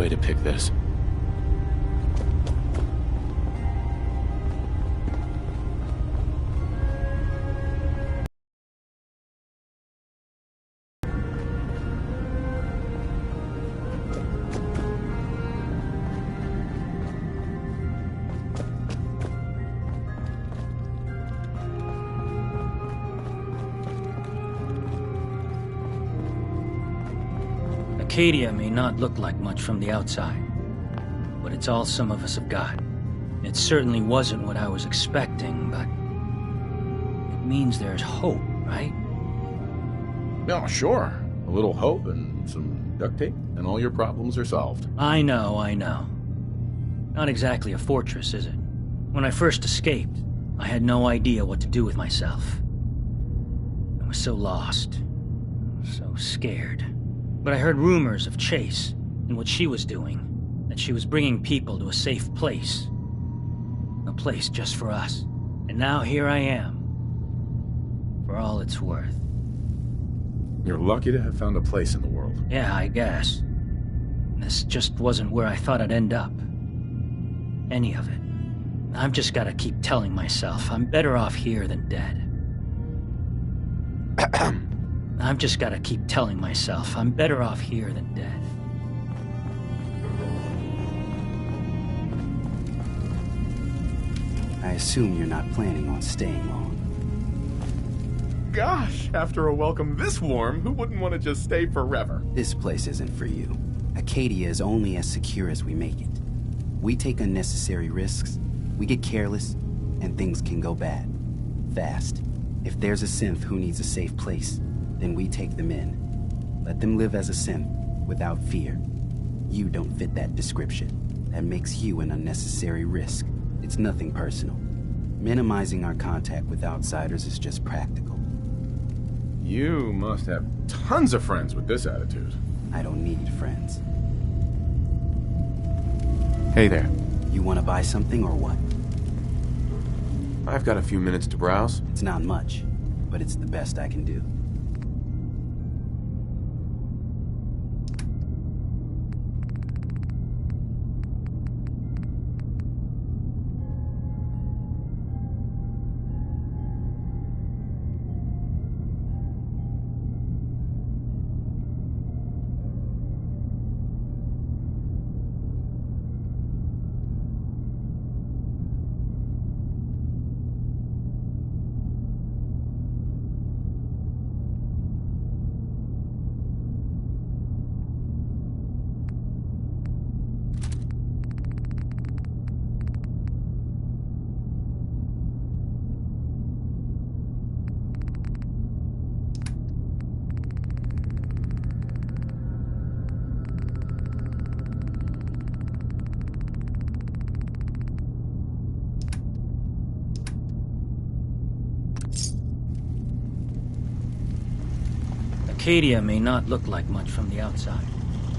way to pick this. Acadia may not look like much from the outside, but it's all some of us have got. It certainly wasn't what I was expecting, but it means there's hope, right? No, sure. A little hope and some duct tape, and all your problems are solved. I know. Not exactly a fortress, is it? When I first escaped, I had no idea what to do with myself. I was so lost, so scared. But I heard rumors of Chase and what she was doing, that she was bringing people to a safe place. A place just for us. And now here I am. For all it's worth. You're lucky to have found a place in the world. Yeah, I guess. This just wasn't where I thought I'd end up. Any of it. I've just gotta keep telling myself I'm better off here than dead. I've just gotta keep telling myself I'm better off here than dead. I assume you're not planning on staying long. Gosh, after a welcome this warm, who wouldn't want to just stay forever? This place isn't for you. Acadia is only as secure as we make it. We take unnecessary risks, we get careless, and things can go bad. Fast. If there's a synth who needs a safe place, then we take them in. Let them live as a synth, without fear. You don't fit that description. That makes you an unnecessary risk. It's nothing personal. Minimizing our contact with outsiders is just practical. You must have tons of friends with this attitude. I don't need friends. Hey there. You want to buy something or what? I've got a few minutes to browse. It's not much, but it's the best I can do. Acadia may not look like much from the outside,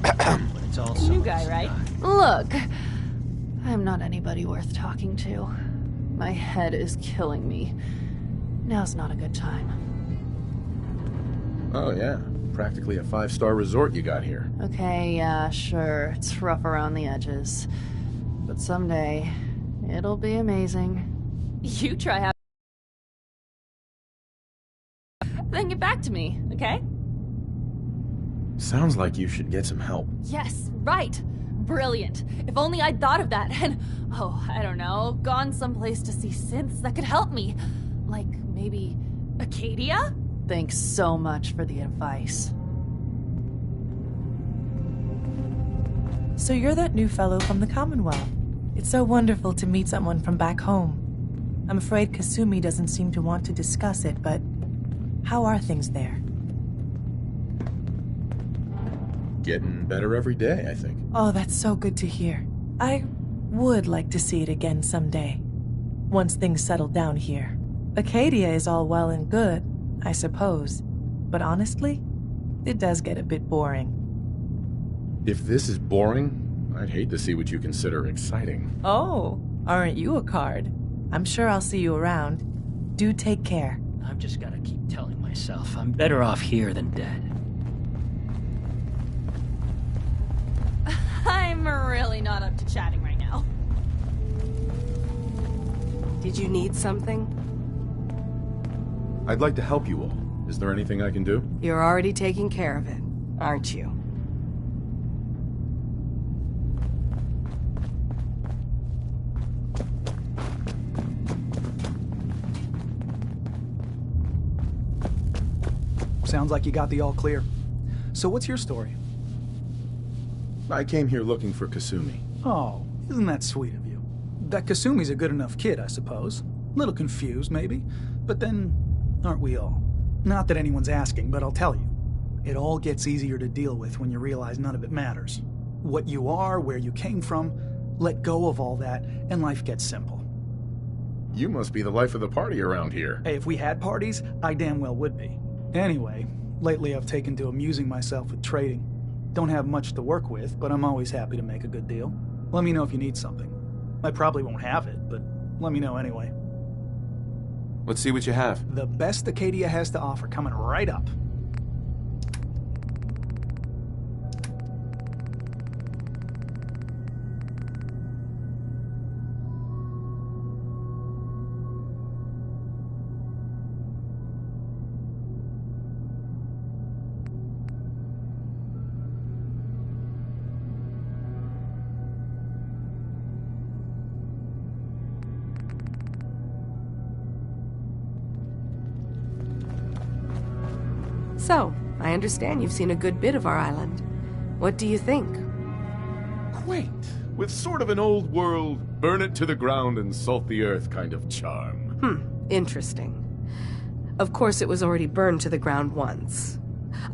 but it's all New guy, right? Look, I'm not anybody worth talking to. My head is killing me. Now's not a good time. Oh yeah, practically a 5-star resort you got here. Okay, yeah, sure. It's rough around the edges. But someday, it'll be amazing. You try having... Then get back to me, okay? Sounds like you should get some help. Yes, right. Brilliant. If only I'd thought of that and, oh, I don't know, gone someplace to see synths that could help me. Like, maybe Acadia? Thanks so much for the advice. So you're that new fellow from the Commonwealth. It's so wonderful to meet someone from back home. I'm afraid Kasumi doesn't seem to want to discuss it, but how are things there? Getting better every day, I think. Oh, that's so good to hear. I would like to see it again someday, once things settle down here. Acadia is all well and good, I suppose, but honestly, it does get a bit boring. If this is boring, I'd hate to see what you consider exciting. Oh, aren't you a card? I'm sure I'll see you around. Do take care. I've just gotta keep telling myself I'm better off here than dead. I'm I'm really not up to chatting right now. Did you need something? I'd like to help you all. Is there anything I can do? You're already taking care of it, aren't you? Sounds like you got the all clear. So what's your story? I came here looking for Kasumi. Oh, isn't that sweet of you? That Kasumi's a good enough kid, I suppose. Little confused, maybe. But then, aren't we all? Not that anyone's asking, but I'll tell you. It all gets easier to deal with when you realize none of it matters. What you are, where you came from, let go of all that, and life gets simple. You must be the life of the party around here. Hey, if we had parties, I damn well would be. Anyway, lately I've taken to amusing myself with trading. Don't have much to work with, but I'm always happy to make a good deal. Let me know if you need something. I probably won't have it, but let me know anyway. Let's see what you have. The best Acadia has to offer coming right up. So, I understand you've seen a good bit of our island. What do you think? Quaint, with sort of an old world, burn it to the ground and salt the earth kind of charm. Interesting. Of course, it was already burned to the ground once.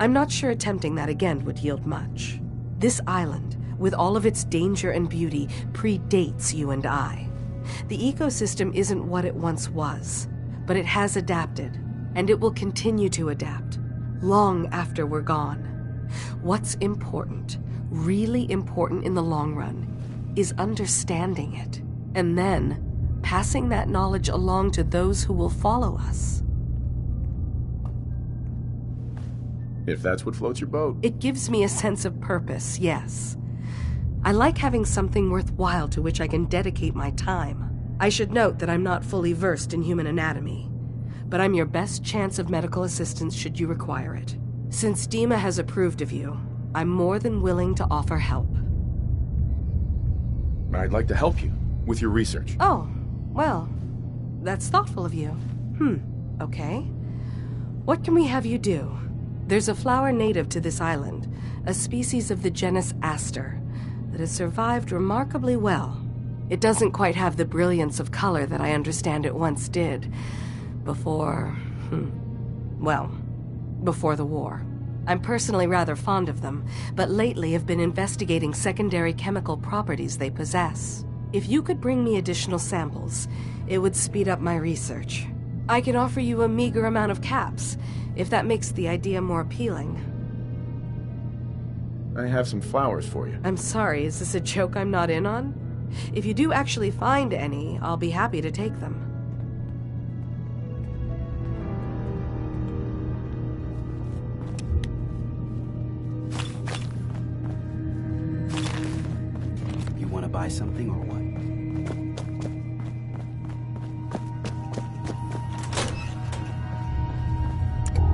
I'm not sure attempting that again would yield much. This island, with all of its danger and beauty, predates you and I. The ecosystem isn't what it once was, but it has adapted, and it will continue to adapt, long after we're gone. What's important, really important in the long run, is understanding it, and then passing that knowledge along to those who will follow us. If that's what floats your boat. It gives me a sense of purpose, yes. I like having something worthwhile to which I can dedicate my time. I should note that I'm not fully versed in human anatomy, but I'm your best chance of medical assistance should you require it. Since Dima has approved of you, I'm more than willing to offer help. I'd like to help you with your research. Oh, well, that's thoughtful of you. Okay. What can we have you do? There's a flower native to this island, a species of the genus Aster, that has survived remarkably well. It doesn't quite have the brilliance of color that I understand it once did. Before the war. I'm personally rather fond of them, but lately have been investigating secondary chemical properties they possess. If you could bring me additional samples, it would speed up my research. I can offer you a meager amount of caps, if that makes the idea more appealing. I have some flowers for you. I'm sorry, is this a joke I'm not in on? If you do actually find any, I'll be happy to take them. You want to buy something or what?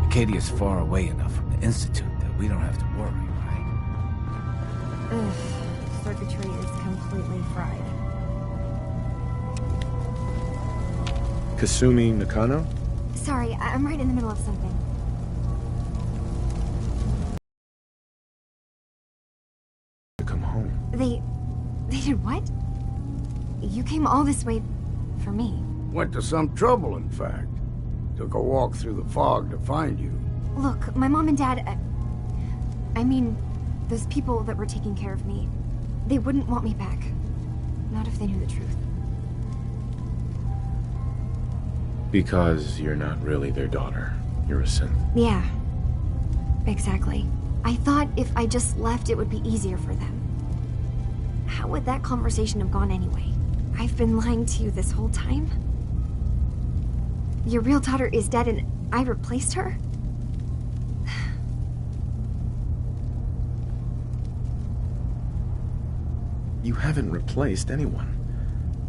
Acadia's far away enough from the Institute that we don't have to worry, right? Ugh, circuitry is completely fried. Kasumi Nakano? Sorry, I'm right in the middle of something. To come home. They did what? You came all this way for me. Went to some trouble, in fact. Took a walk through the fog to find you. Look, my mom and dad, I mean, those people that were taking care of me, they wouldn't want me back. Not if they knew the truth. Because you're not really their daughter. You're a synth. Yeah, exactly. I thought if I just left, it would be easier for them. How would that conversation have gone anyway? I've been lying to you this whole time? Your real daughter is dead and I replaced her? haven't replaced anyone.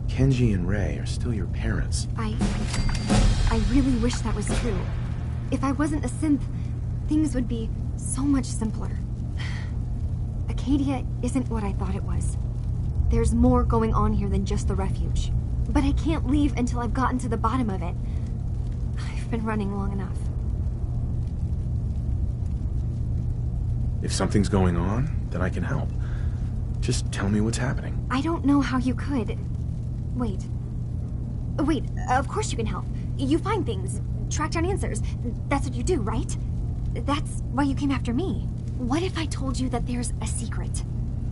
Kenji and Ray are still your parents. I really wish that was true. If I wasn't a synth, things would be so much simpler. Acadia isn't what I thought it was. There's more going on here than just the refuge. But I can't leave until I've gotten to the bottom of it. I've been running long enough. If something's going on, then I can help. Just tell me what's happening. I don't know how you could. Wait, of course you can help. You find things, track down answers. That's what you do, right? That's why you came after me. What if I told you that there's a secret?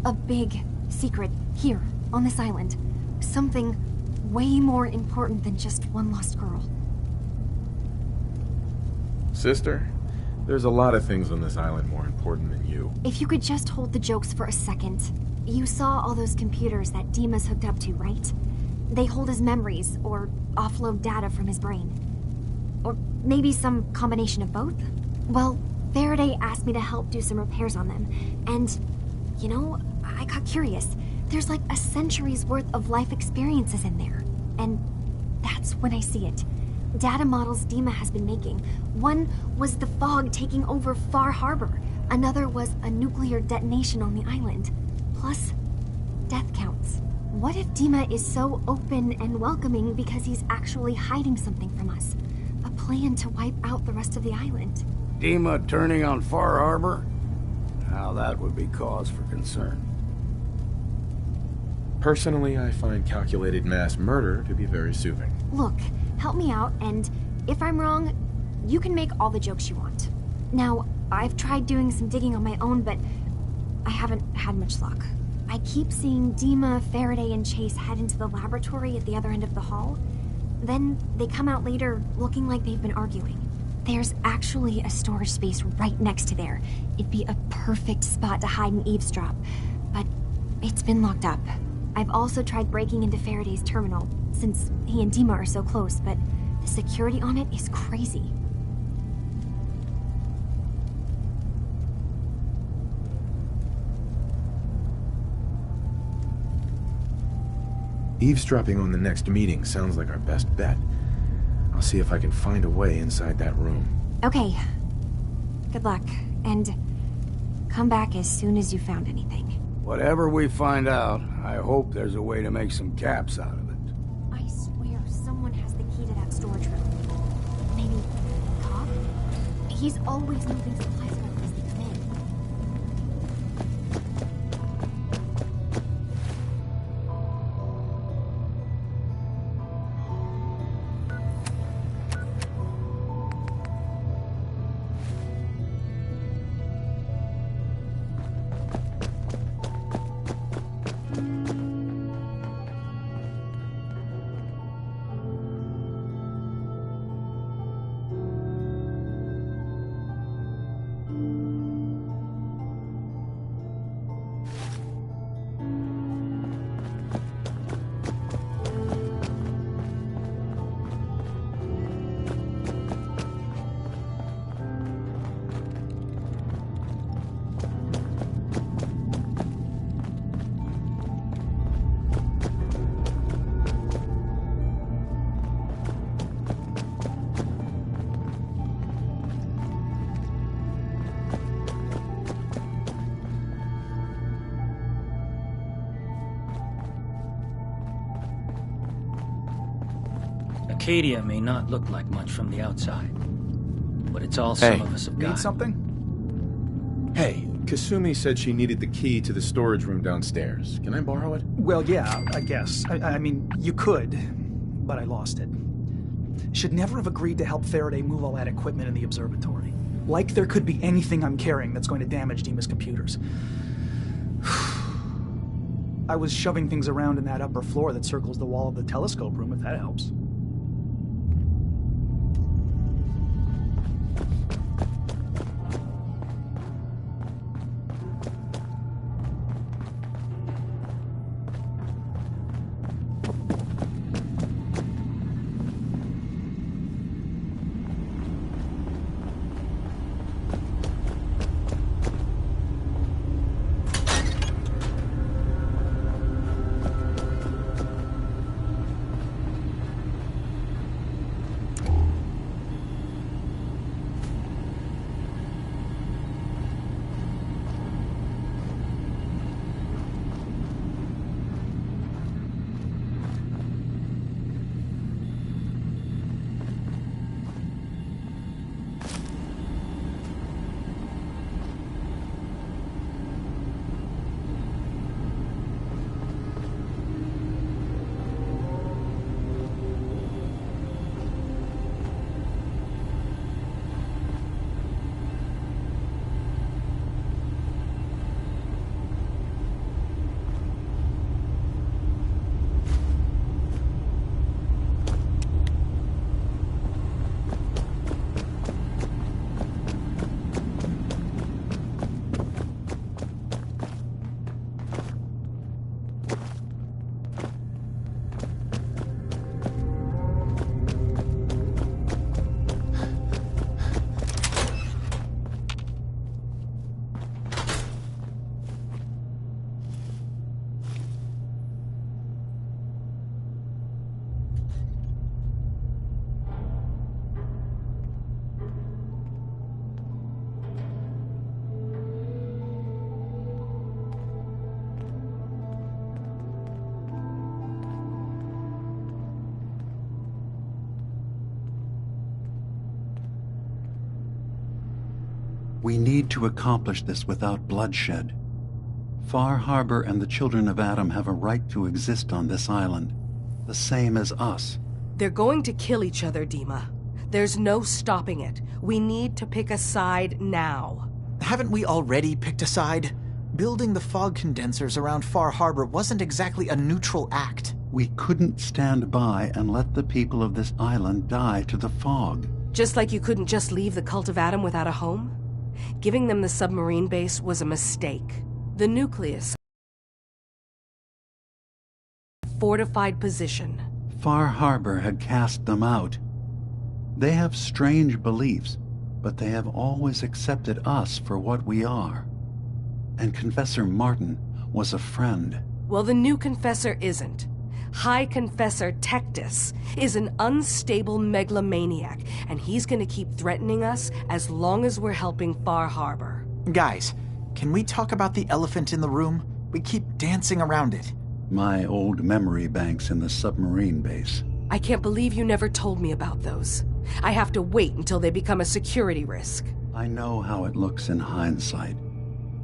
A big secret here, on this island. Something way more important than just one lost girl. Sister, there's a lot of things on this island more important than you. If you could just hold the jokes for a second. You saw all those computers that Dima's hooked up to, right? They hold his memories, or offload data from his brain. Or maybe some combination of both? Well, Faraday asked me to help do some repairs on them, and, you know, I got curious. There's like a century's worth of life experiences in there, and that's when I see it. Data models Dima has been making. One was the fog taking over Far Harbor. Another was a nuclear detonation on the island. Plus, death counts. What if Dima is so open and welcoming because he's actually hiding something from us? A plan to wipe out the rest of the island. Dima turning on Far Harbor? Now that would be cause for concern. Personally, I find calculated mass murder to be very soothing. Look, help me out, and if I'm wrong, you can make all the jokes you want. Now, I've tried doing some digging on my own, but I haven't had much luck. I keep seeing Dima, Faraday, and Chase head into the laboratory at the other end of the hall. Then they come out later looking like they've been arguing. There's actually a storage space right next to there. It'd be a perfect spot to hide and eavesdrop, but it's been locked up. I've also tried breaking into Faraday's terminal, since he and Dima are so close, but the security on it is crazy. Eavesdropping on the next meeting sounds like our best bet. I'll see if I can find a way inside that room. Okay. Good luck, and come back as soon as you found anything. Whatever we find out, I hope there's a way to make some caps out of it. I swear someone has the key to that storage room. Maybe Cobb? He's always moving supplies around as they come in. Acadia may not look like much from the outside, but it's all some of us have got. Need something? Hey, Kasumi said she needed the key to the storage room downstairs. Can I borrow it? Well, yeah, I guess. I mean, you could, but I lost it. Should never have agreed to help Faraday move all that equipment in the observatory. Like there could be anything I'm carrying that's going to damage Dima's computers. I was shoving things around in that upper floor that circles the wall of the telescope room, if that helps. We need to accomplish this without bloodshed. Far Harbor and the children of Adam have a right to exist on this island, the same as us. They're going to kill each other, Dima. There's no stopping it. We need to pick a side now. Haven't we already picked a side? Building the fog condensers around Far Harbor wasn't exactly a neutral act. We couldn't stand by and let the people of this island die to the fog. Just like you couldn't just leave the Cult of Adam without a home? Giving them the submarine base was a mistake. The nucleus. Fortified position. Far Harbor had cast them out. They have strange beliefs, but they have always accepted us for what we are. And Confessor Martin was a friend. Well, the new Confessor isn't. High Confessor Tectus is an unstable megalomaniac, and he's gonna keep threatening us as long as we're helping Far Harbor. Guys, can we talk about the elephant in the room? We keep dancing around it. My old memory banks in the submarine base. I can't believe you never told me about those. I have to wait until they become a security risk. I know how it looks in hindsight,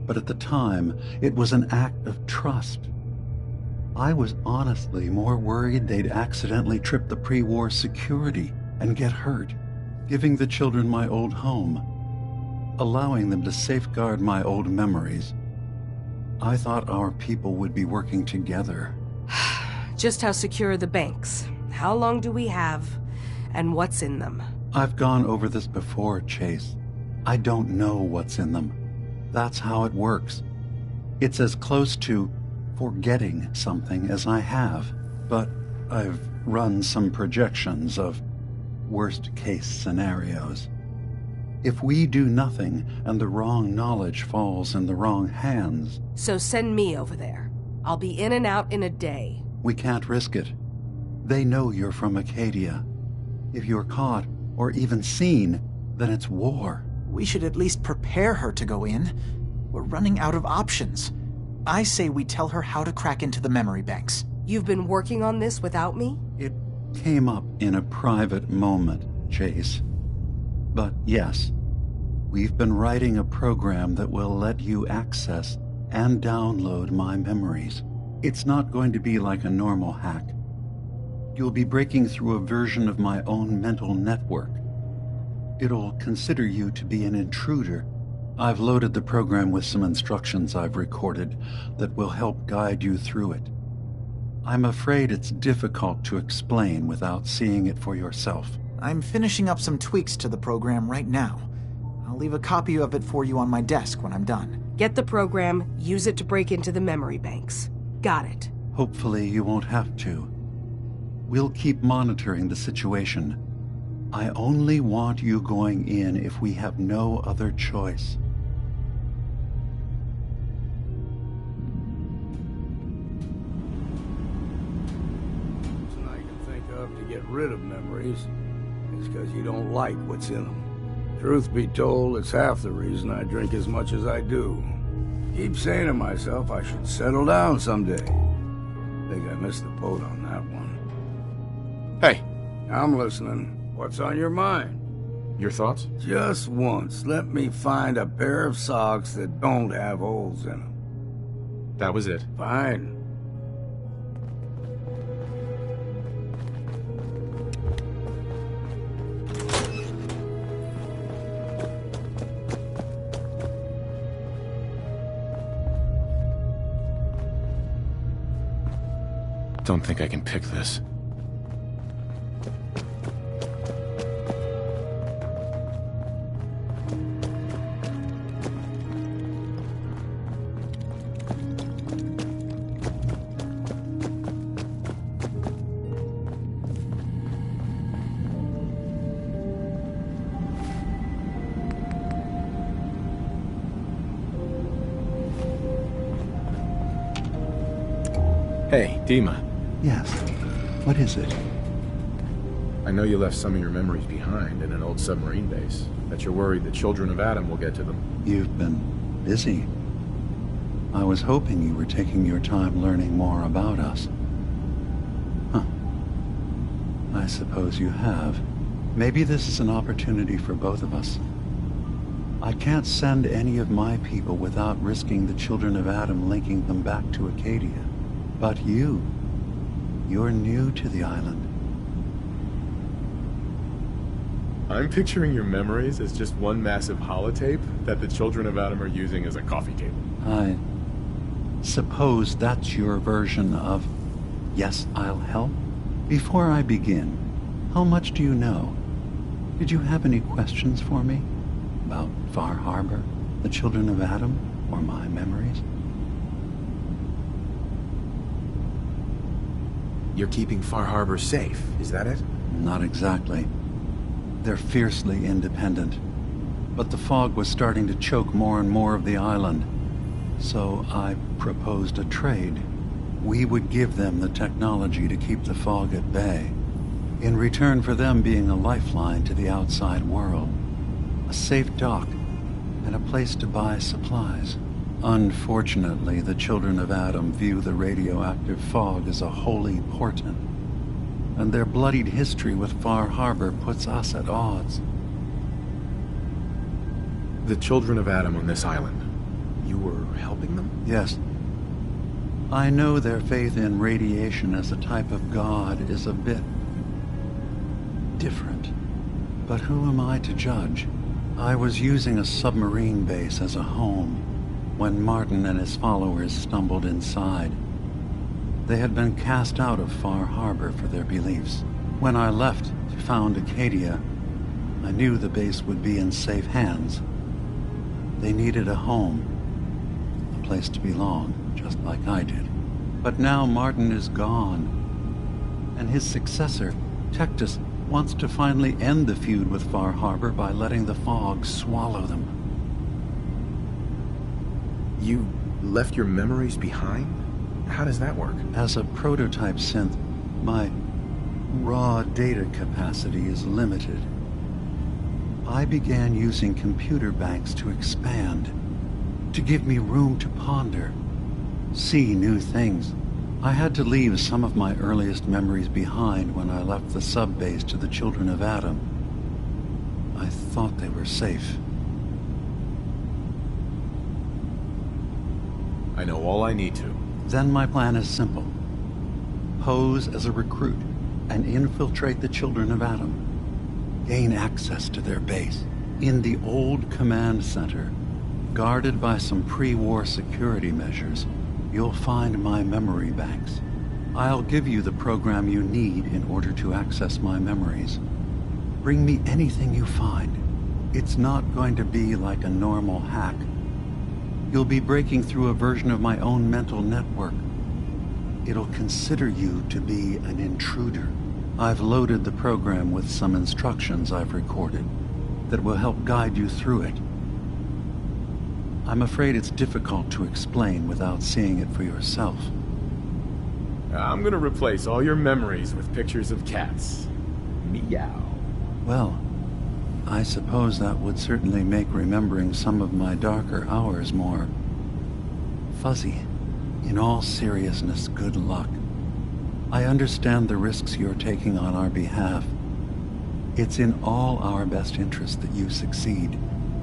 but at the time, it was an act of trust. I was honestly more worried they'd accidentally trip the pre-war security and get hurt, giving the children my old home, allowing them to safeguard my old memories. I thought our people would be working together. Just how secure are the banks? How long do we have? And what's in them? I've gone over this before, Chase. I don't know what's in them. That's how it works. It's as close to forgetting something as I have, but I've run some projections of worst-case scenarios. If we do nothing and the wrong knowledge falls in the wrong hands... So send me over there. I'll be in and out in a day. We can't risk it. They know you're from Acadia. If you're caught, or even seen, then it's war. We should at least prepare her to go in. We're running out of options. I say we tell her how to crack into the memory banks. You've been working on this without me? It came up in a private moment, Chase. But yes, we've been writing a program that will let you access and download my memories. It's not going to be like a normal hack. You'll be breaking through a version of my own mental network. It'll consider you to be an intruder. I've loaded the program with some instructions I've recorded that will help guide you through it. I'm afraid it's difficult to explain without seeing it for yourself. I'm finishing up some tweaks to the program right now. I'll leave a copy of it for you on my desk when I'm done. Get the program, use it to break into the memory banks. Got it. Hopefully you won't have to. We'll keep monitoring the situation. I only want you going in if we have no other choice. Something I can think of to get rid of memories is because you don't like what's in them. Truth be told, it's half the reason I drink as much as I do. Keep saying to myself I should settle down someday. Think I missed the boat on that one. Hey. I'm listening. What's on your mind? Your thoughts? Just once, let me find a pair of socks that don't have holes in them. That was it. Fine. Don't think I can pick this. Hey, Dima. Yes. What is it? I know you left some of your memories behind in an old submarine base. Bet you're worried the children of Adam will get to them. You've been busy. I was hoping you were taking your time learning more about us. Huh. I suppose you have. Maybe this is an opportunity for both of us. I can't send any of my people without risking the children of Adam linking them back to Acadia. But you're new to the island. I'm picturing your memories as just one massive holotape that the children of Adam are using as a coffee table. I suppose that's your version of, yes, I'll help? Before I begin, how much do you know? Did you have any questions for me? About Far Harbor, the children of Adam, or my memories? You're keeping Far Harbor safe, is that it? Not exactly. They're fiercely independent. But the fog was starting to choke more and more of the island. So I proposed a trade. We would give them the technology to keep the fog at bay, in return for them being a lifeline to the outside world. A safe dock, and a place to buy supplies. Unfortunately, the children of Adam view the radioactive fog as a holy portent, and their bloodied history with Far Harbor puts us at odds. The children of Adam on this island, you were helping them? Yes. I know their faith in radiation as a type of god is a bit different, but who am I to judge? I was using a submarine base as a home when Martin and his followers stumbled inside. They had been cast out of Far Harbor for their beliefs. When I left to found Acadia, I knew the base would be in safe hands. They needed a home, a place to belong, just like I did. But now Martin is gone, and his successor, Tectus, wants to finally end the feud with Far Harbor by letting the fog swallow them. You left your memories behind? How does that work? As a prototype synth, my raw data capacity is limited. I began using computer banks to expand, to give me room to ponder, see new things. I had to leave some of my earliest memories behind when I left the sub-base to the children of Adam. I thought they were safe. I know all I need to. Then my plan is simple. Pose as a recruit and infiltrate the children of Adam. Gain access to their base. In the old command center, guarded by some pre-war security measures, you'll find my memory banks. I'll give you the program you need in order to access my memories. Bring me anything you find. It's not going to be like a normal hack. You'll be breaking through a version of my own mental network. It'll consider you to be an intruder. I've loaded the program with some instructions I've recorded that will help guide you through it. I'm afraid it's difficult to explain without seeing it for yourself. I'm gonna replace all your memories with pictures of cats. Meow. Well, I suppose that would certainly make remembering some of my darker hours more fuzzy. In all seriousness, good luck. I understand the risks you're taking on our behalf. It's in all our best interest that you succeed.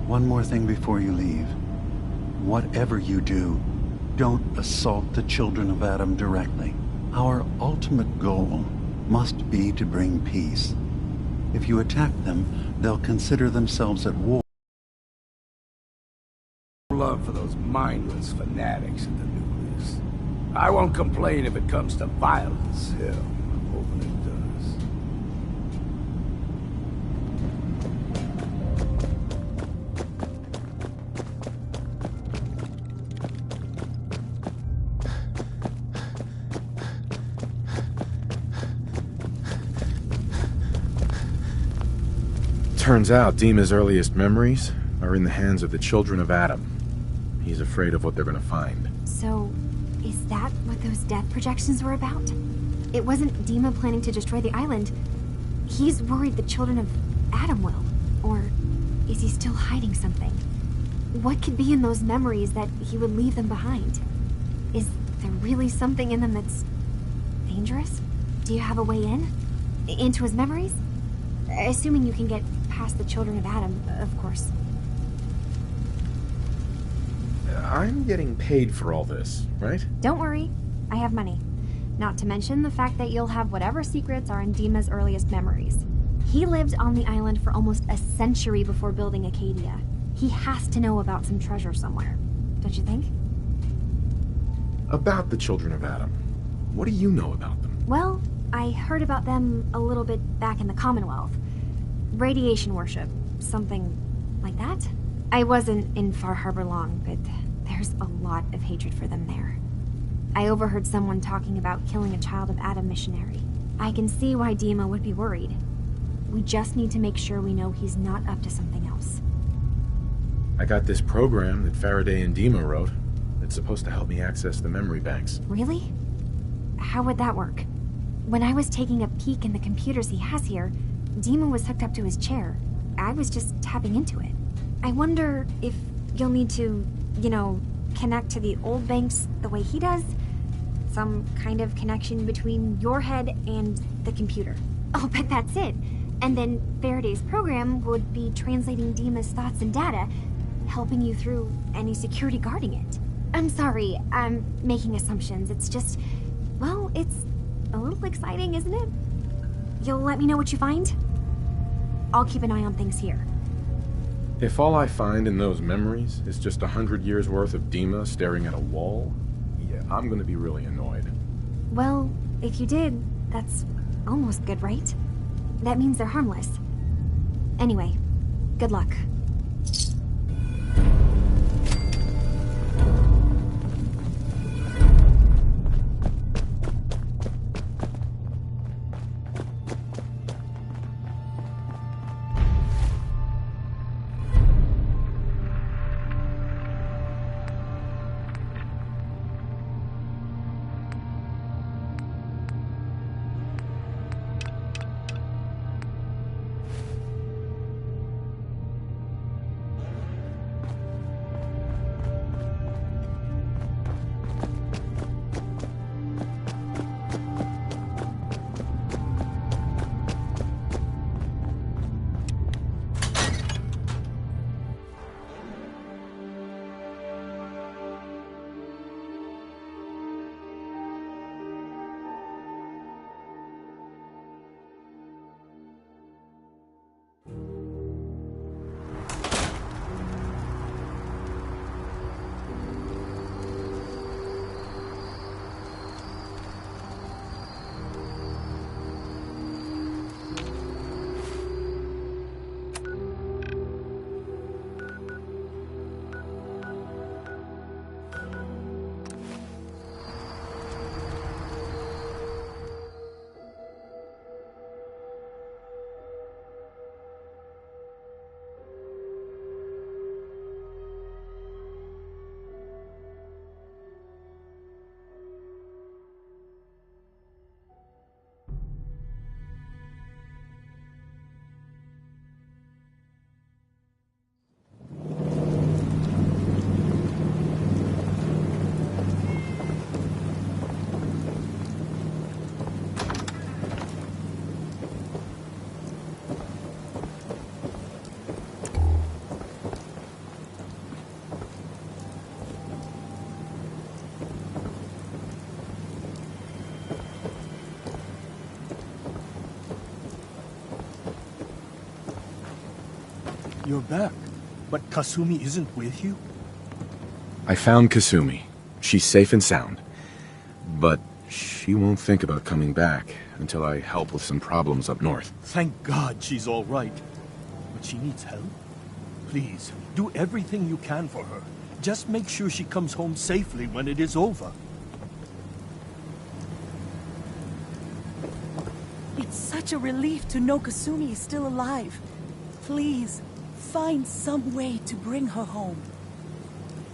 One more thing before you leave. Whatever you do, don't assault the children of Adam directly. Our ultimate goal must be to bring peace. If you attack them, they'll consider themselves at war. Love for those mindless fanatics in the nucleus. I won't complain if it comes to violence. Hell, I'm hoping it does. Turns out Dima's earliest memories are in the hands of the children of Adam. He's afraid of what they're gonna find. So, is that what those death projections were about? It wasn't Dima planning to destroy the island. He's worried the children of Adam will. Or is he still hiding something? What could be in those memories that he would leave them behind? Is there really something in them that's dangerous? Do you have a way in? Into his memories? Assuming you can get past the children of Adam, of course. I'm getting paid for all this, right? Don't worry, I have money. Not to mention the fact that you'll have whatever secrets are in Dima's earliest memories. He lived on the island for almost a century before building Acadia. He has to know about some treasure somewhere, don't you think? About the Children of Adam. What do you know about them? Well, I heard about them a little bit back in the Commonwealth. Radiation worship, something like that. I wasn't in Far Harbor long, but there's a lot of hatred for them there. I overheard someone talking about killing a Child of Adam missionary. I can see why Dima would be worried. We just need to make sure we know he's not up to something else. I got this program that Faraday and Dima wrote. It's supposed to help me access the memory banks. Really? How would that work? When I was taking a peek in the computers he has here, Dima was hooked up to his chair. I was just tapping into it. I wonder if you'll need to, connect to the old banks the way he does? Some kind of connection between your head and the computer. Oh, but that's it. And then Faraday's program would be translating Dima's thoughts and data, helping you through any security guarding it. I'm sorry, I'm making assumptions. It's just, well, it's a little exciting, isn't it? You'll let me know what you find? I'll keep an eye on things here. If all I find in those memories is just 100 years worth of Dima staring at a wall, yeah, I'm gonna be really annoyed. Well, if you did, that's almost good, right? That means they're harmless. Anyway, good luck. You're back, but Kasumi isn't with you? I found Kasumi. She's safe and sound. But she won't think about coming back until I help with some problems up north. Thank God she's all right. But she needs help. Please, do everything you can for her. Just make sure she comes home safely when it is over. It's such a relief to know Kasumi is still alive. Please, find some way to bring her home.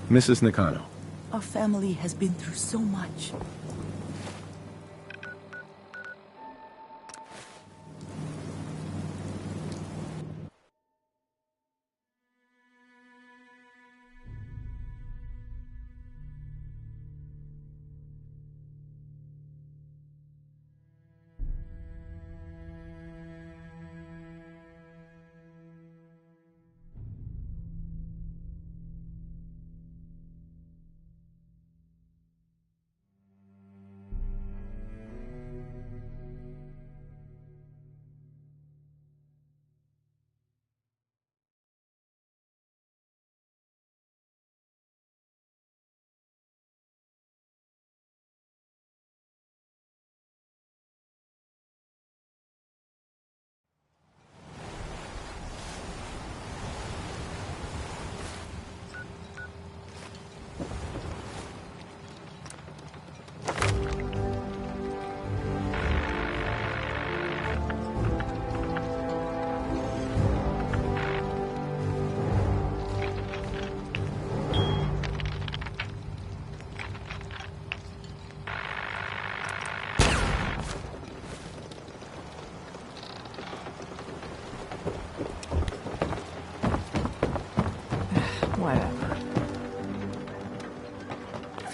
Mrs. Nakano. Our family has been through so much.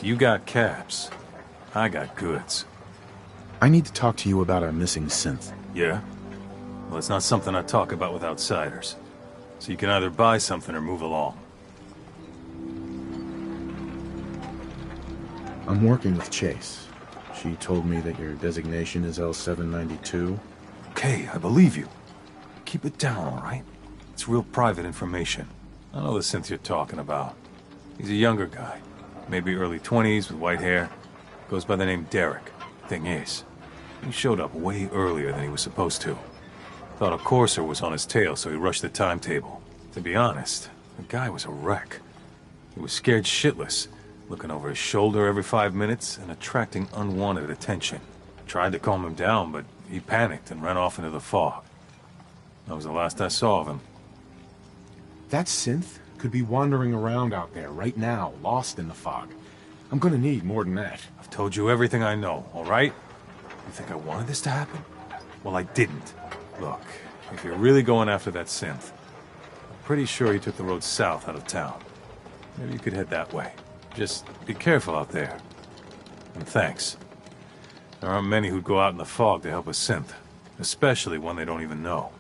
you got caps, I got goods. I need to talk to you about our missing synth. Yeah? Well, it's not something I talk about with outsiders. So you can either buy something or move along. I'm working with Chase. She told me that your designation is L792. Okay, I believe you. Keep it down, all right? It's real private information. I know the synth you're talking about. He's a younger guy. Maybe early 20s with white hair. Goes by the name Derek. Thing is, he showed up way earlier than he was supposed to. Thought a courser was on his tail, so he rushed the timetable. To be honest, the guy was a wreck. He was scared shitless, looking over his shoulder every 5 minutes and attracting unwanted attention. Tried to calm him down, but he panicked and ran off into the fog. That was the last I saw of him. That synth could be wandering around out there right now, lost in the fog. I'm gonna need more than that. I've told you everything I know, all right? You think I wanted this to happen? Well, I didn't. Look, if you're really going after that synth, I'm pretty sure he took the road south out of town. Maybe you could head that way. Just be careful out there. And thanks. There aren't many who'd go out in the fog to help a synth, especially one they don't even know.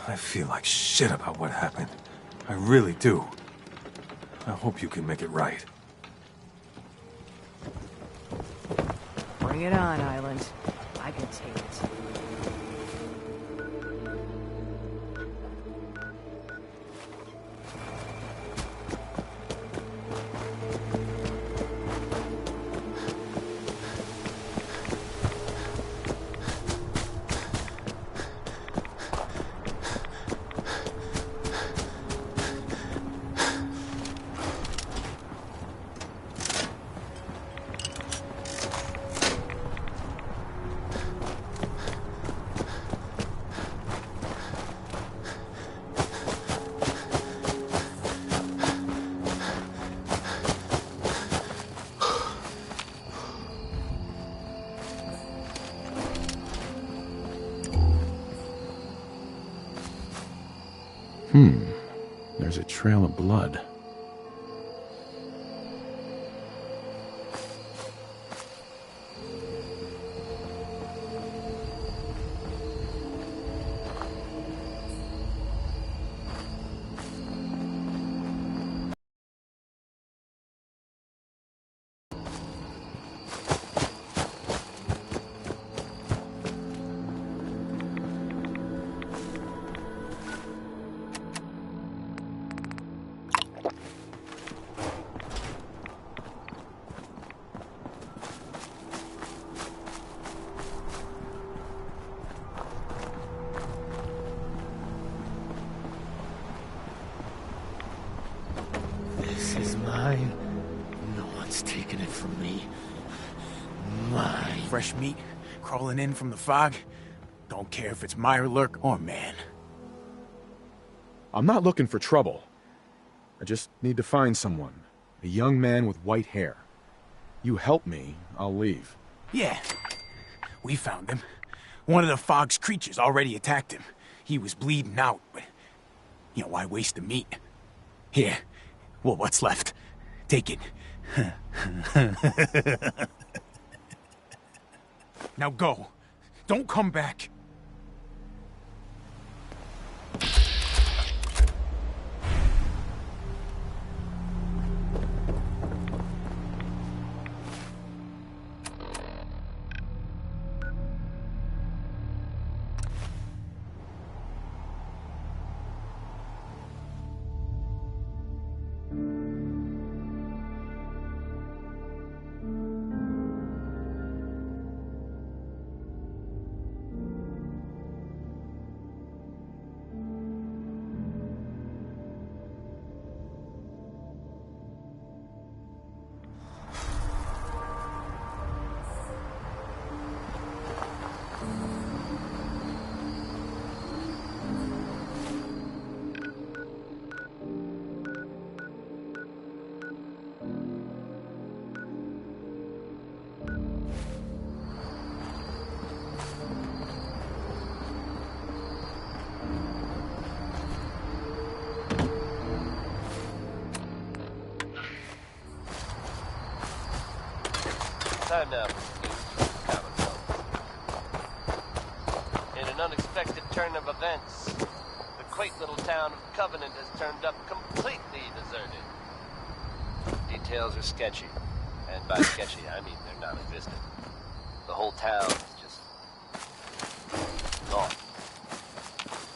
I feel like shit about what happened. I really do. I hope you can make it right. Bring it on, Island. I can take it. There's a trail of blood. This is mine. No one's taking it from me. Mine. Fresh meat crawling in from the fog. Don't care if it's Mirelurk or man. I'm not looking for trouble. I just need to find someone. A young man with white hair. You help me, I'll leave. Yeah. We found him. One of the fog's creatures already attacked him. He was bleeding out, but... You know, why waste the meat? Here. Well, what's left? Take it. Now go. Don't come back. Time now for some news from the Commonwealth. In an unexpected turn of events, the quaint little town of Covenant has turned up completely deserted. Details are sketchy, and by sketchy I mean they're non-existent. The whole town is just gone.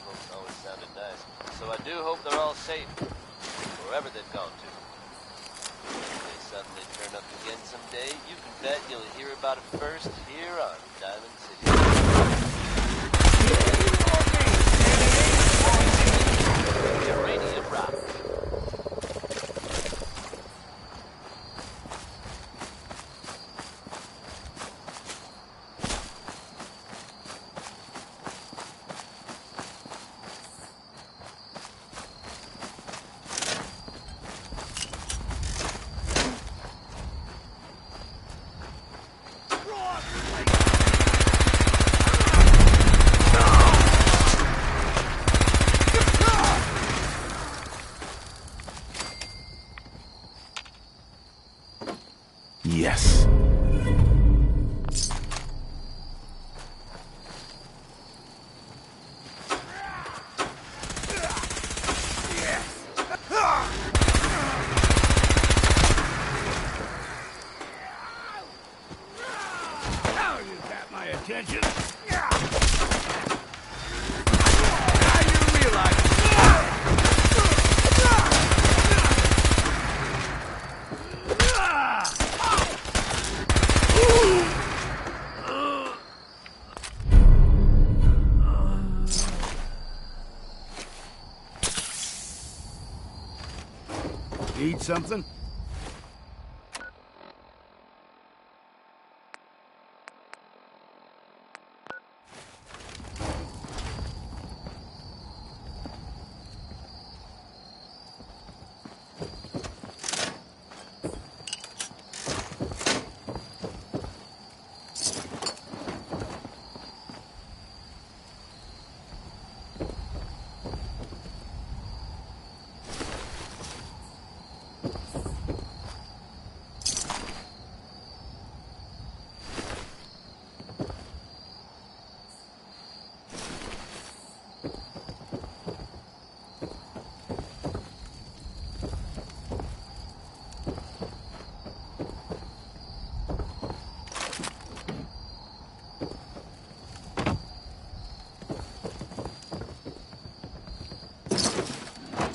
Folks always sounded nice, so I do hope they're all safe, wherever they've gone to. If they suddenly turn up again someday, you can bet you'll hear about it first here on Diamond City. Uranium Rock. Yes. Now you got my attention. Now you realize. Need something?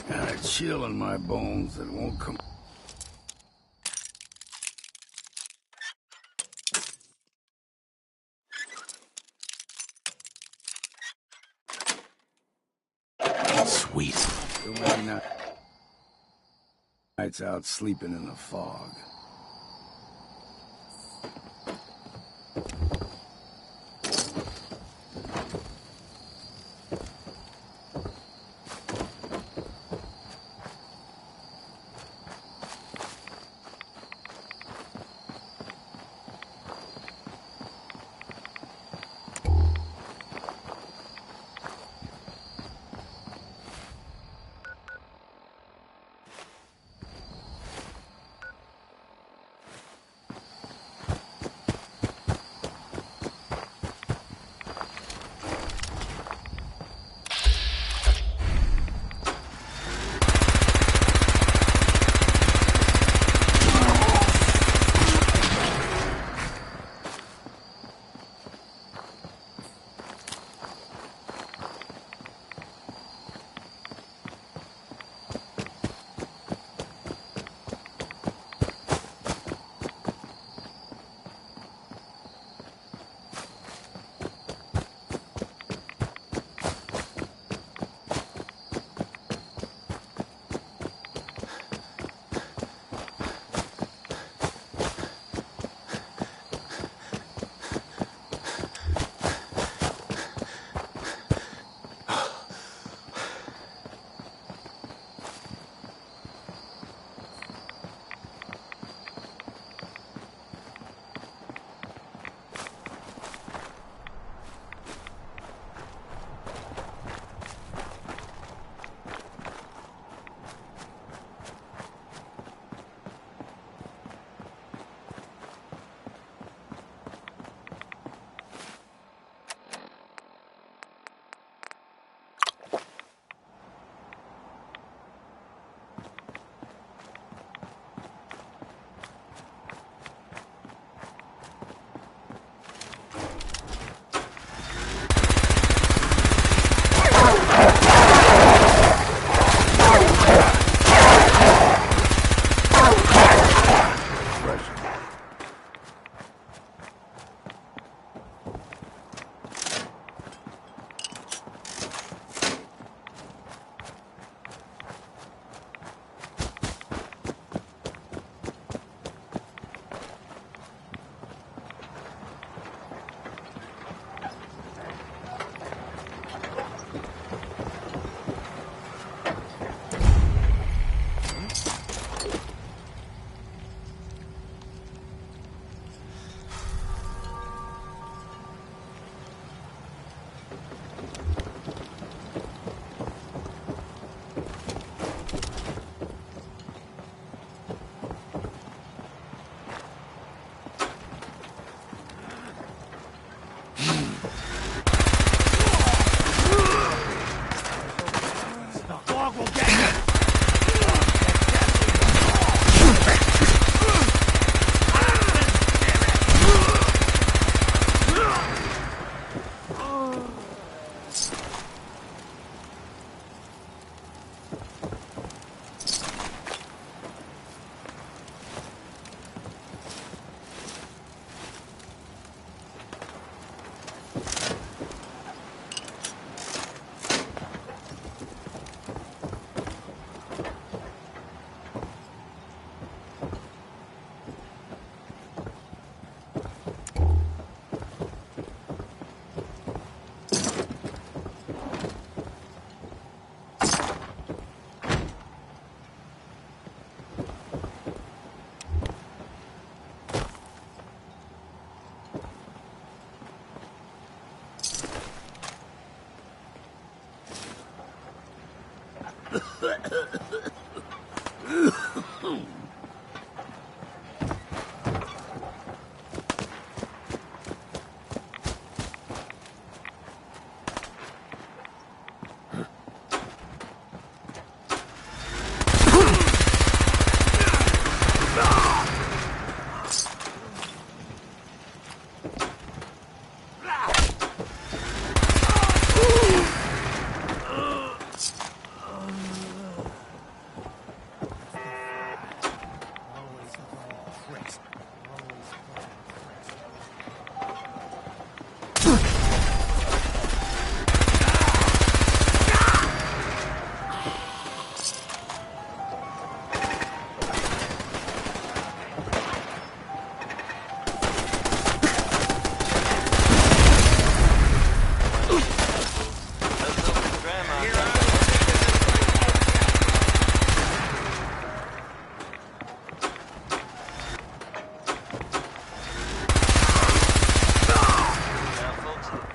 Got a chill in my bones that won't come. Sweet. Too many nights out sleeping in the fog.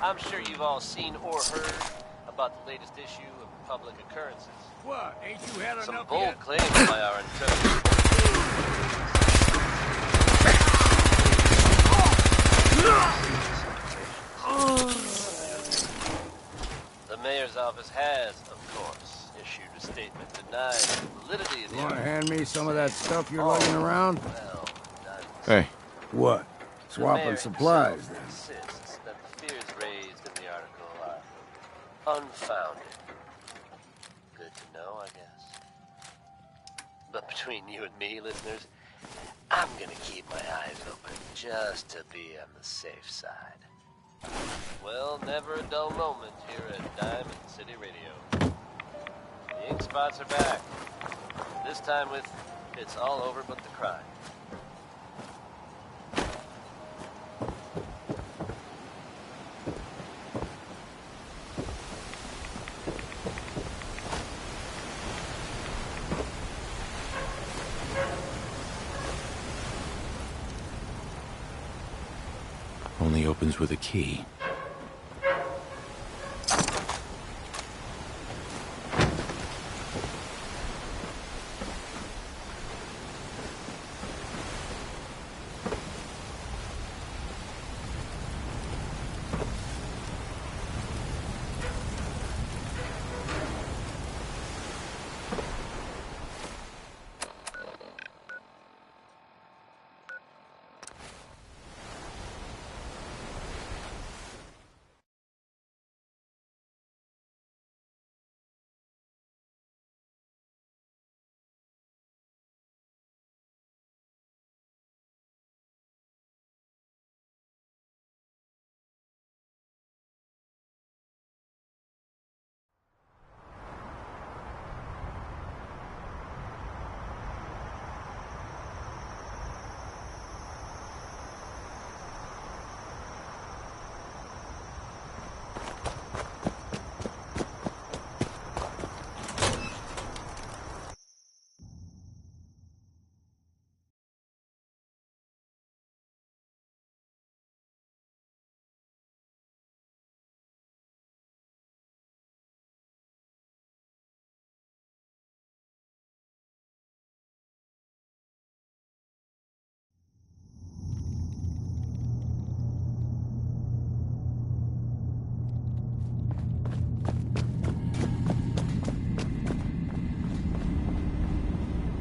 I'm sure you've all seen or heard about the latest issue of Public Occurrences. What? Ain't you had Some enough bold yet? claims by our incredible... The mayor's office has, of course, issued a statement denying the validity of the... You wanna hand me some of that stuff you're lugging around? Well, Hey. What? the Swapping mayor supplies, himself then? insists that the fears raised in the article are unfounded. Good to know, I guess. But between you and me, listeners, I'm gonna keep my eyes open just to be on the safe side. Well, never a dull moment here at Diamond City Radio. The ink spots are back. This time with It's All Over But the Crime. Only opens with a key.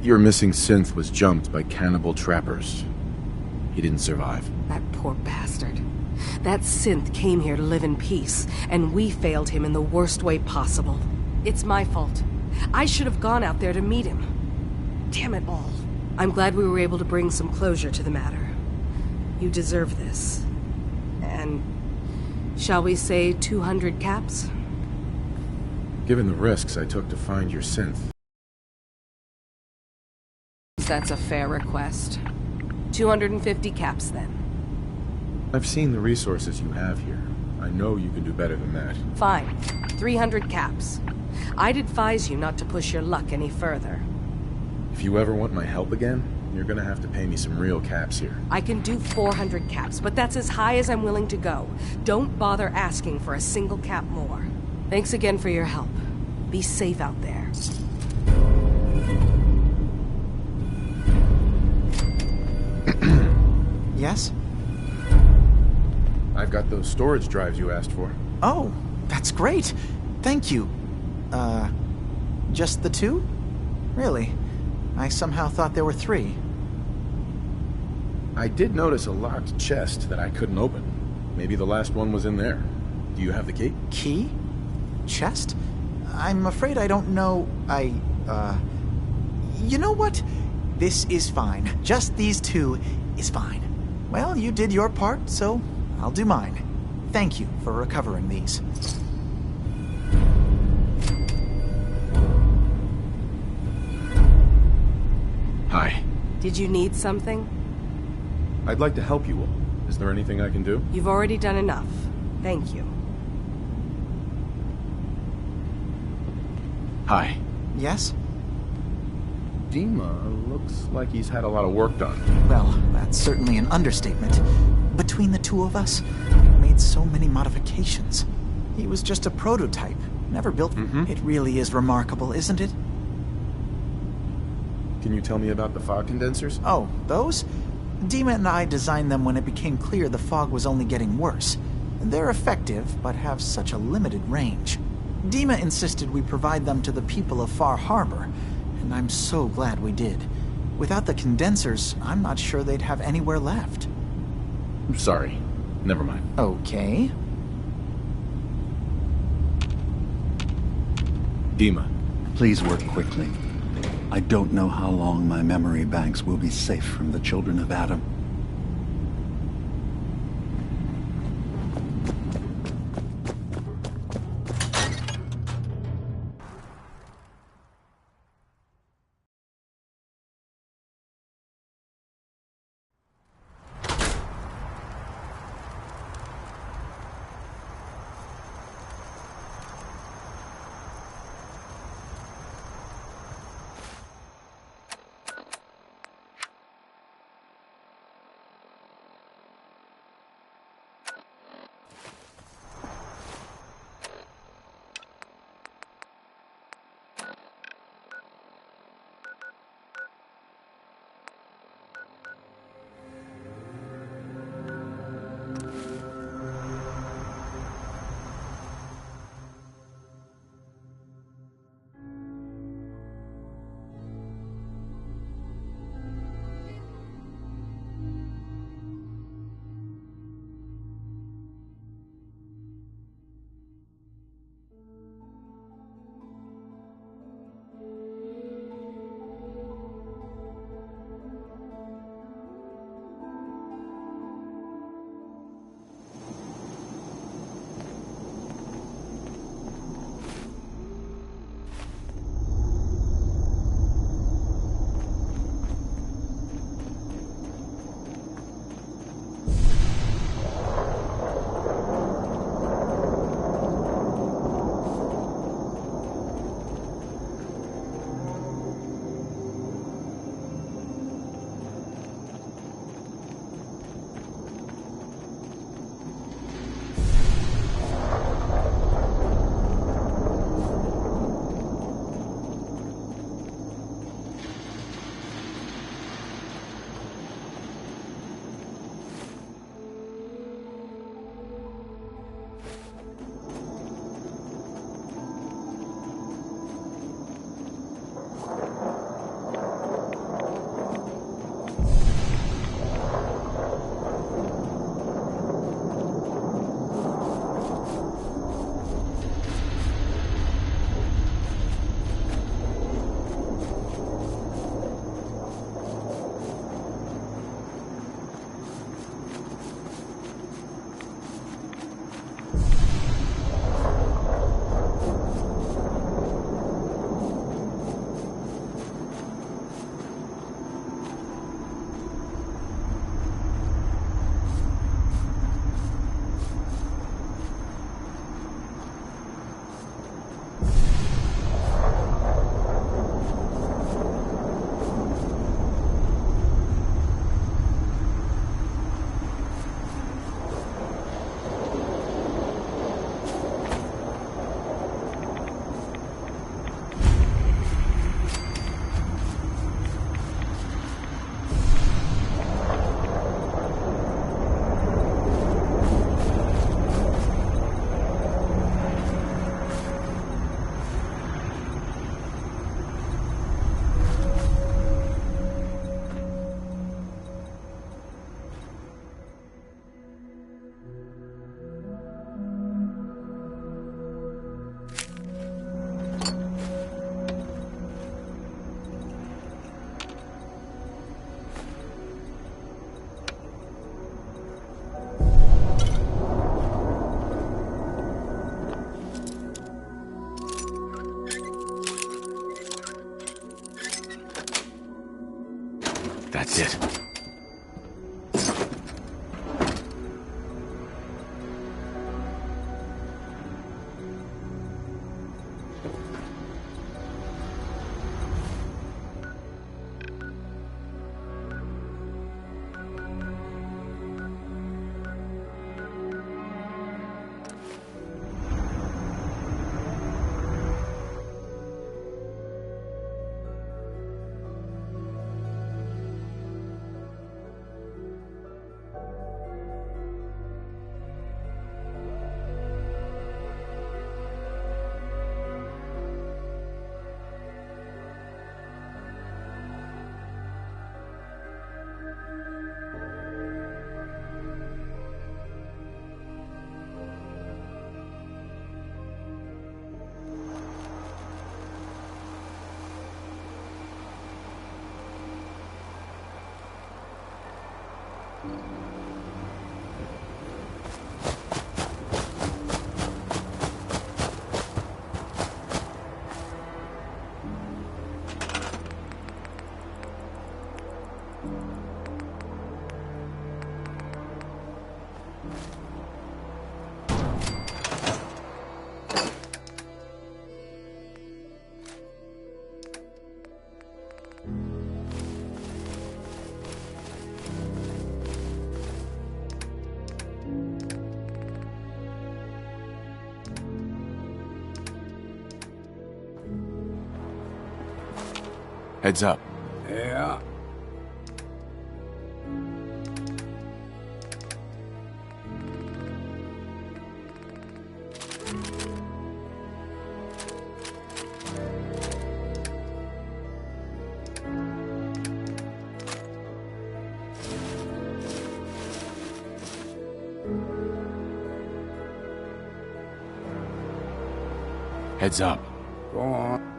Your missing synth was jumped by cannibal trappers. He didn't survive. That poor bastard. That synth came here to live in peace, and we failed him in the worst way possible. It's my fault. I should have gone out there to meet him. Damn it all. I'm glad we were able to bring some closure to the matter. You deserve this. And shall we say 200 caps? Given the risks I took to find your synth. That's a fair request. 250 caps then. I've seen the resources you have here. I know you can do better than that. Fine. 300 caps. I'd advise you not to push your luck any further. If you ever want my help again, you're gonna have to pay me some real caps here. I can do 400 caps, but that's as high as I'm willing to go. Don't bother asking for a single cap more. Thanks again for your help. Be safe out there. Yes? I've got those storage drives you asked for. Oh, that's great. Thank you. Just the 2? Really? I somehow thought there were 3. I did notice a locked chest that I couldn't open. Maybe the last one was in there. Do you have the key? Key? Chest? I'm afraid I don't know. You know what? This is fine. Just these 2 is fine. Well, you did your part, so I'll do mine. Thank you for recovering these. Hi. Did you need something? I'd like to help you all. Is there anything I can do? You've already done enough. Thank you. Hi. Yes? Dima looks like he's had a lot of work done. Well, that's certainly an understatement. Between the 2 of us, we made so many modifications. He was just a prototype, never built. It really is remarkable, isn't it? Can you tell me about the fog condensers? Oh, those? Dima and I designed them when it became clear the fog was only getting worse. They're effective, but have such a limited range. Dima insisted we provide them to the people of Far Harbor, and I'm so glad we did. Without the condensers, I'm not sure they'd have anywhere left. I'm sorry. Never mind. Okay. Dima. Please work quickly. I don't know how long my memory banks will be safe from the children of Adam. That's it. Heads up. Yeah. Heads up. Go on.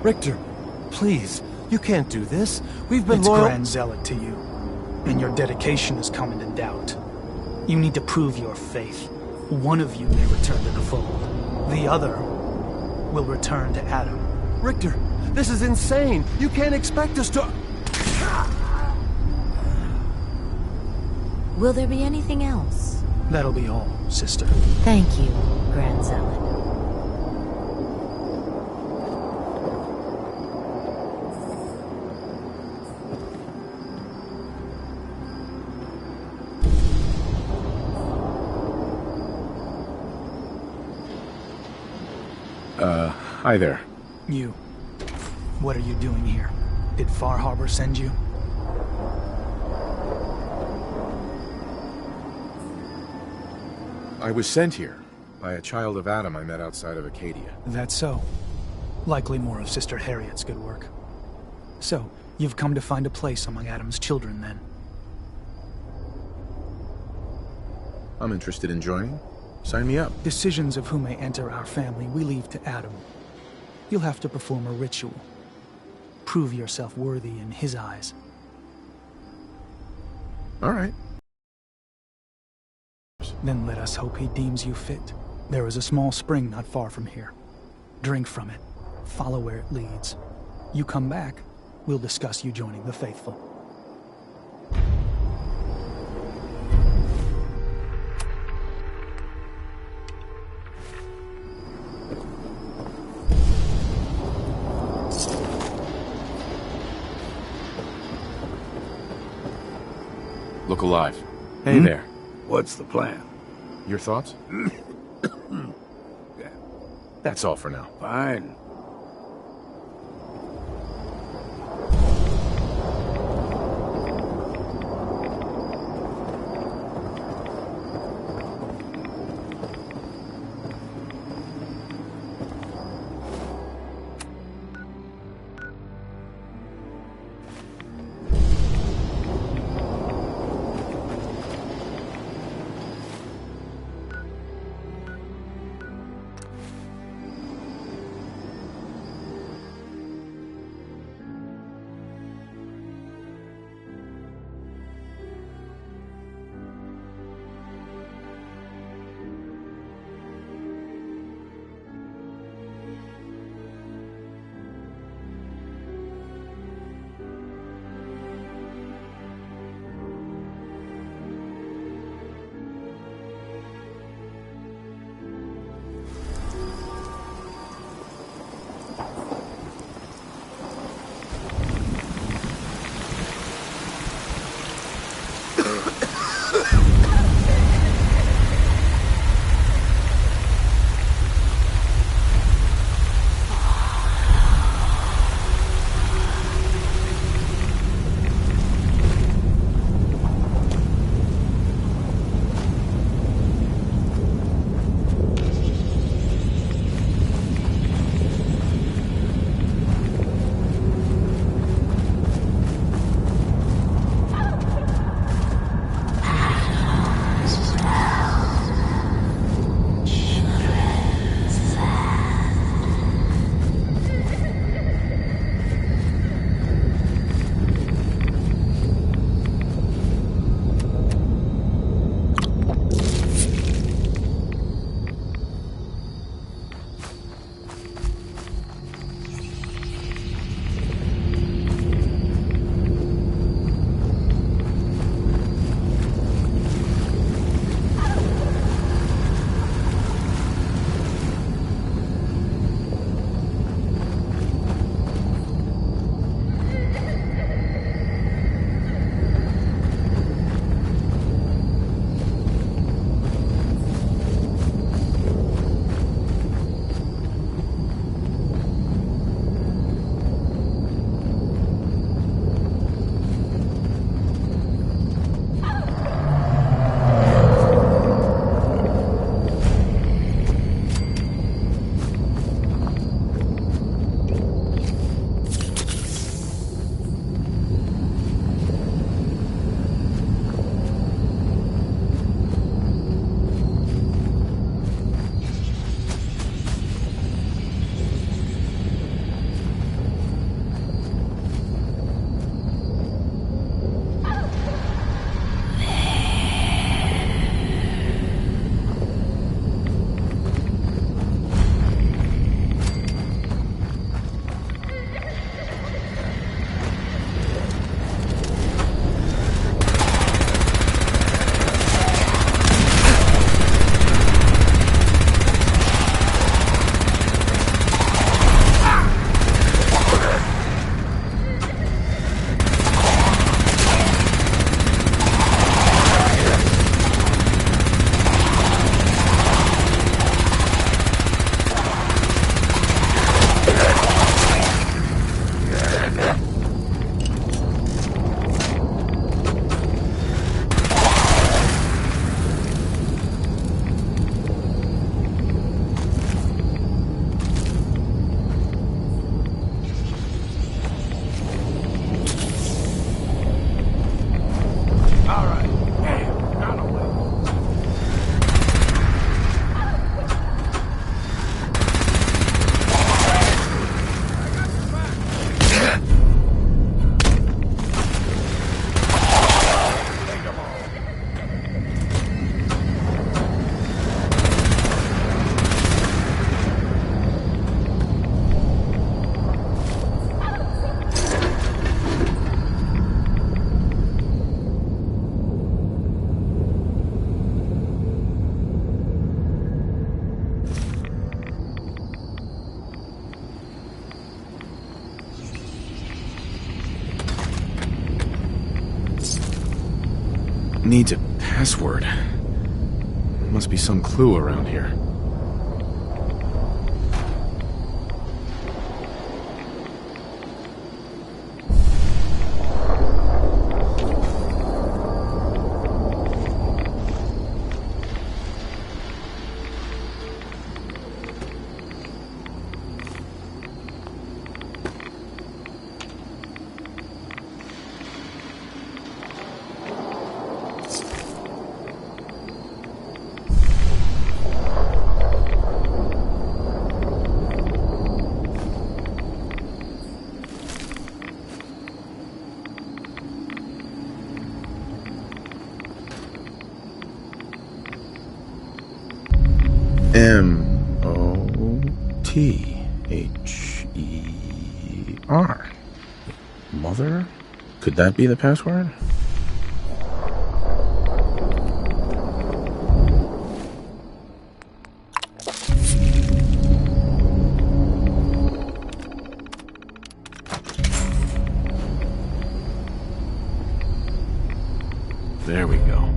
Richter, please, you can't do this. We've been It's loyal— Grand Zealot to you, and your dedication is coming into doubt. You need to prove your faith. One of you may return to the fold. The other will return to Adam. Richter, this is insane. You can't expect us to— Will there be anything else? That'll be all, sister. Thank you, Grand Zealot. Hi there. You. What are you doing here? Did Far Harbor send you? I was sent here by a child of Adam I met outside of Acadia. That's so. Likely more of Sister Harriet's good work. So, you've come to find a place among Adam's children, then? I'm interested in joining. Sign me up. Decisions of who may enter our family we leave to Adam. You'll have to perform a ritual. Prove yourself worthy in his eyes. All right. Then let us hope he deems you fit. There is a small spring not far from here. Drink from it. Follow where it leads. You come back, we'll discuss you joining the faithful. Look alive. Hey there. What's the plan? Your thoughts? That's all for now. Fine. needs a password. Must be some clue around here. M-O-T-H-E-R. Mother? Could that be the password? There we go.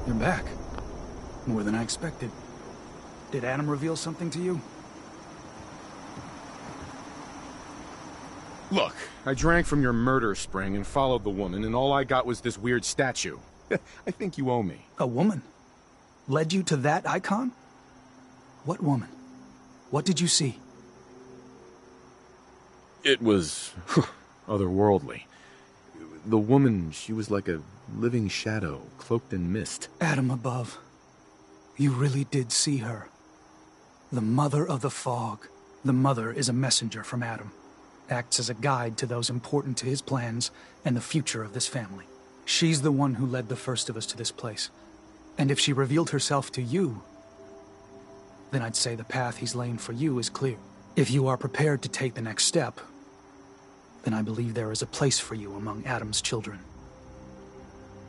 You're back. More than I expected. Did Adam reveal something to you? Look, I drank from your murder spring and followed the woman, and all I got was this weird statue. I think you owe me. A woman? Led you to that icon? What woman? What did you see? It was otherworldly. The woman, she was like a living shadow, cloaked in mist. Adam above. You really did see her. The Mother of the Fog. The Mother is a messenger from Adam. Acts as a guide to those important to his plans and the future of this family. She's the one who led the first of us to this place. And if she revealed herself to you, then I'd say the path he's laying for you is clear. If you are prepared to take the next step, then I believe there is a place for you among Adam's children.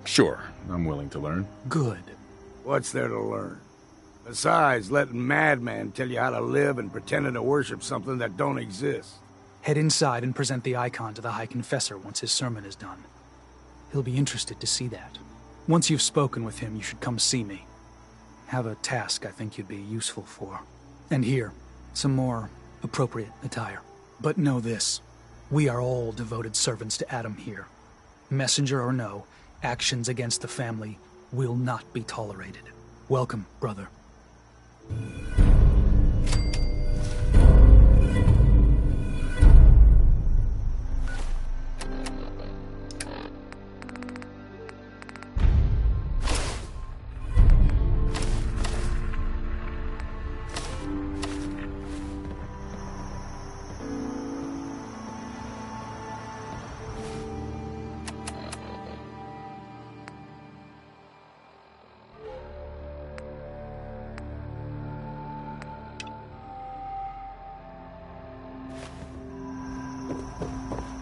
Sure, I'm willing to learn. Good. What's there to learn? Besides, letting madmen tell you how to live and pretending to worship something that don't exist. Head inside and present the icon to the High Confessor once his sermon is done. He'll be interested to see that. Once you've spoken with him, you should come see me. Have a task I think you'd be useful for. And here, some more appropriate attire. But know this, we are all devoted servants to Adam here. Messenger or no, actions against the family will not be tolerated. Welcome, brother.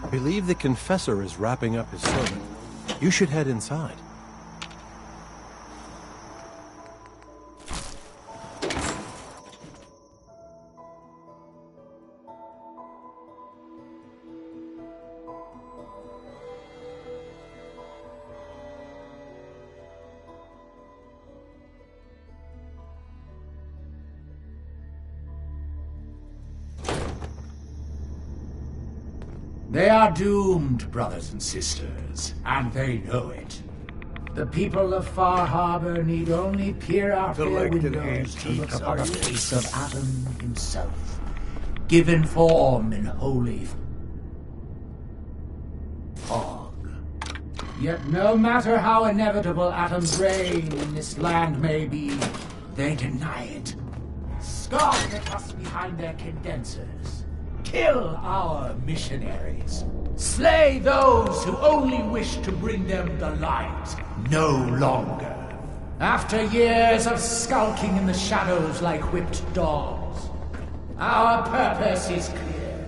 I believe the confessor is wrapping up his sermon. You should head inside. They are doomed, brothers and sisters, and they know it. The people of Far Harbor need only peer out their windows to look upon the face of Adam himself, given form in holy fog. Yet no matter how inevitable Adam's reign in this land may be, they deny it. Scoff at us behind their condensers. Kill our missionaries. Slay those who only wish to bring them the light no longer. After years of skulking in the shadows like whipped dogs, our purpose is clear.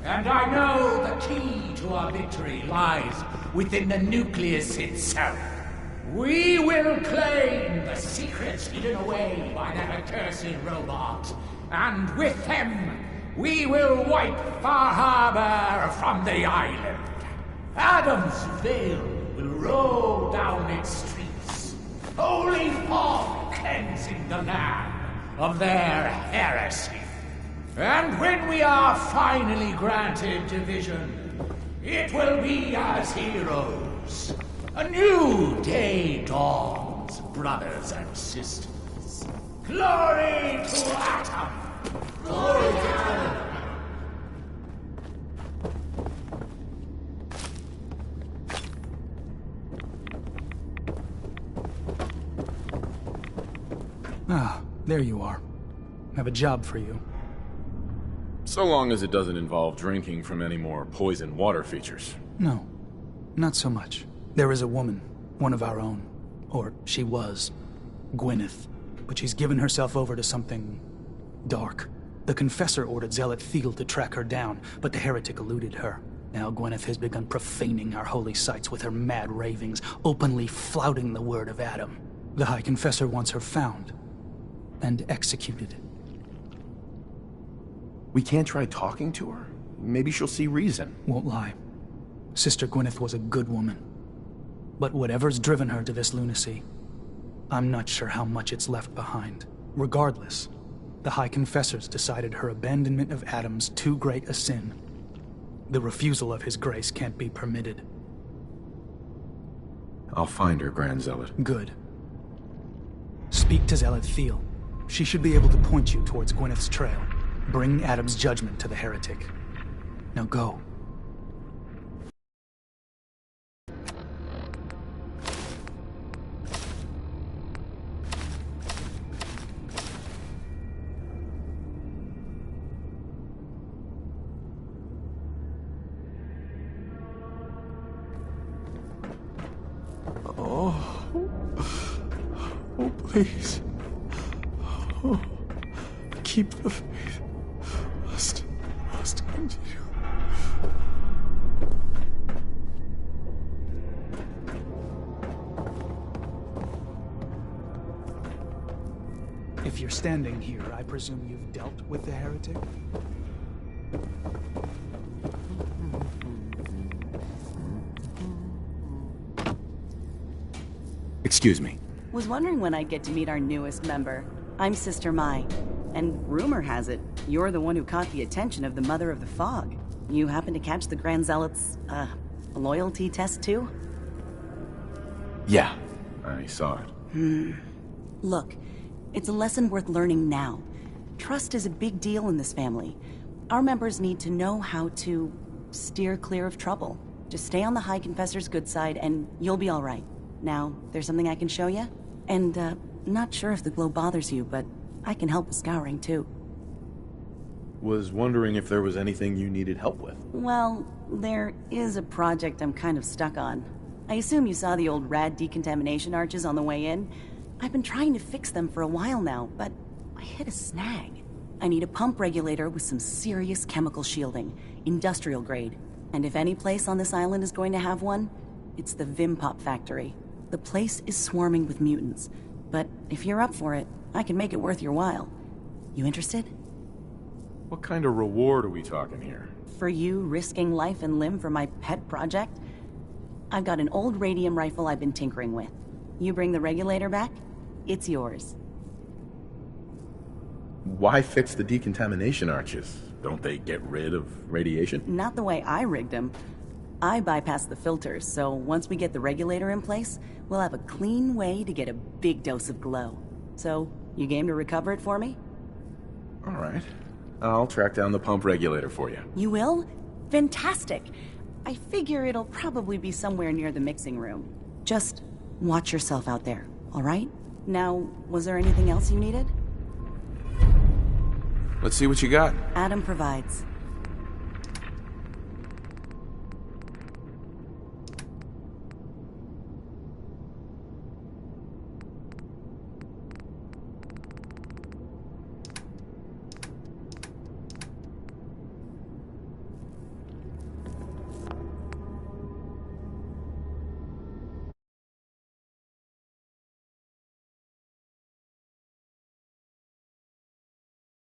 And I know the key to our victory lies within the nucleus itself. We will claim the secrets hidden away by that accursed robot, and with them, we will wipe Far Harbor from the island. Adam's veil will roll down its streets, holy fog cleansing the land of their heresy. And when we are finally granted division, it will be as heroes. A new day dawns, brothers and sisters. Glory to Atom! Glory to Atom! Ah, there you are. I have a job for you. So long as it doesn't involve drinking from any more poison water features. No, not so much. There is a woman, one of our own. Or she was. Gwyneth. But she's given herself over to something dark. The Confessor ordered Zealot Thiel to track her down, but the heretic eluded her. Now Gwyneth has begun profaning our holy sites with her mad ravings, openly flouting the word of Adam. The High Confessor wants her found and executed. We can't try talking to her? Maybe she'll see reason. Won't lie. Sister Gwyneth was a good woman. But whatever's driven her to this lunacy, I'm not sure how much it's left behind. Regardless, the High Confessors decided her abandonment of Adam's too great a sin. The refusal of his grace can't be permitted. I'll find her, Grand Zealot. Good. Speak to Zealot Thiel. She should be able to point you towards Gwyneth's trail. Bring Adam's judgment to the heretic. Now go. Oh, please. Oh, keep the faith. Must continue. If you're standing here, I presume you've dealt with the heretic? Excuse me. Was wondering when I'd get to meet our newest member. I'm Sister Mai, and rumor has it, you're the one who caught the attention of the Mother of the Fog. You happen to catch the Grand Zealot's, loyalty test too? Yeah, I saw it. Look, it's a lesson worth learning now. Trust is a big deal in this family. Our members need to know how to steer clear of trouble. Just stay on the High Confessor's good side and you'll be all right. Now, there's something I can show you? And, not sure if the glow bothers you, but I can help with scouring too. Was wondering if there was anything you needed help with. Well, there is a project I'm kind of stuck on. I assume you saw the old rad decontamination arches on the way in. I've been trying to fix them for a while now, but I hit a snag. I need a pump regulator with some serious chemical shielding, industrial grade. And if any place on this island is going to have one, it's the Vimpop factory. The place is swarming with mutants, but if you're up for it, I can make it worth your while. You interested? What kind of reward are we talking here? For you risking life and limb for my pet project? I've got an old radium rifle I've been tinkering with. You bring the regulator back, it's yours. Why fix the decontamination arches? Don't they get rid of radiation? Not the way I rigged them. I bypassed the filters, so once we get the regulator in place, we'll have a clean way to get a big dose of glow. So, you game to recover it for me? All right. I'll track down the pump regulator for you. You will? Fantastic! I figure it'll probably be somewhere near the mixing room. Just watch yourself out there, alright? Now, was there anything else you needed? Let's see what you got. Adam provides.